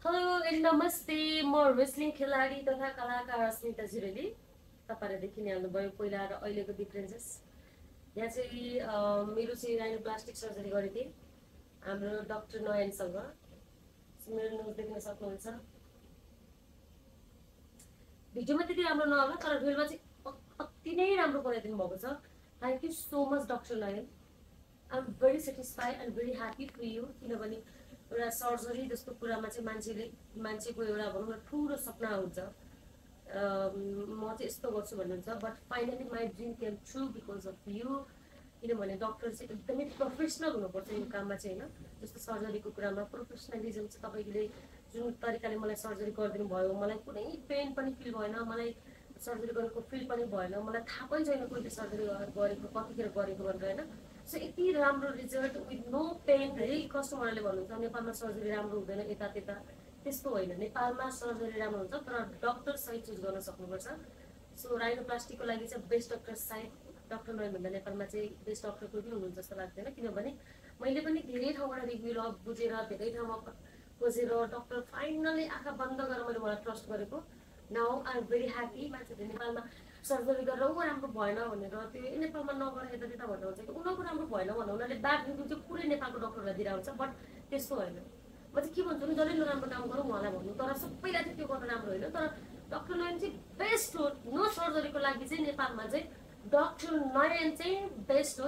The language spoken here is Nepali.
हेलो एन्ड नमस्ते। म रेस्लिङ खेलाडी तथा कलाकार अस्मिता जुरेली। तपाईँले देखि नै हाल्नुभयो पहिला र अहिलेको डिफ्रेन्सेस। यहाँ चाहिँ मेरो चाहिँ राइनोप्लास्टिक सर्जरी गरेको थिएँ हाम्रो डाक्टर नयनसँग। मेरो नोज देख्न सक्नुहुन्छ। भिडियोमा त्यति राम्रो नहोला तर रियलमा चाहिँ अति नै राम्रो बनाइदिनु भएको छ। Thank you so much doctor Nayan. I am very satisfied and very happy for you. किनभने एउटा सर्जरी जस्तो कुरामा चाहिँ मान्छेको एउटा भनौँ न ठुलो सपना हुन्छ। म चाहिँ यस्तो गर्छु भन्नुहुन्छ but finally my dream came true because of you. किनभने डक्टर चाहिँ एकदमै प्रोफेसनल हुनुपर्छ यो काममा चाहिँ होइन। जस्तो सर्जरीको कुरामा प्रोफेसनलिजम चाहिँ तपाईँले जुन तरिकाले मलाई सर्जरी गरिदिनु भयो, मलाई कुनै पेन पनि फिल भएन, मलाई सर्जरी गरेको फिल पनि भएन, मलाई थाहा पनि छैन कोहीले सर्जरी गरेको कतिखेर गरेको भनेर होइन। सो यति राम्रो रिजल्ट विथ नो पेन। धेरै कस्टमरले भन्नुहुन्छ नेपालमा सर्जरी राम्रो हुँदैन यता त्यता, त्यस्तो होइन। नेपालमा सर्जरी राम्रो हुन्छ तर डक्टर सही चुज गर्न सक्नुपर्छ। सो राइनोप्लास्टीको लागि चाहिँ बेस्ट डक्टर सायद डक्टर नयनभन्दा नेपालमा चाहिँ बेस्ट डक्टर कोही पनि हुनुहुन्छ जस्तो लाग्दैन। किनभने मैले पनि धेरै ठाउँबाट रिभ्यू बुझेर धेरै ठाउँमा खोजेर डक्टर फाइनली आँखा बन्द गरेर मैले उहाँलाई ट्रस्ट गरेको। Now I am very happy. मान्छेहरूले नेपालमा सर्जरी गरेर ऊ राम्रो भएन भनेर त्यो नेपालमा नगरेर यता त्यता भन्नु हुन्छ कि उनीहरूको राम्रो भएन भनेर उनीहरूले ब्याड रिभ्यू चाहिँ पुरै नेपालको डक्टरलाई दिएर हुन्छ। बट त्यस्तो होइन। म चाहिँ के भन्छु नि, जसले नराम्रो काम गरौँ उहाँलाई भन्नु, तर सबैलाई चाहिँ त्यो गर्नु राम्रो होइन। तर डक्टर नयन चाहिँ बेस्ट हो। नो सर्जरीको लागि चाहिँ नेपालमा चाहिँ डक्टर नयन चाहिँ बेस्ट हो।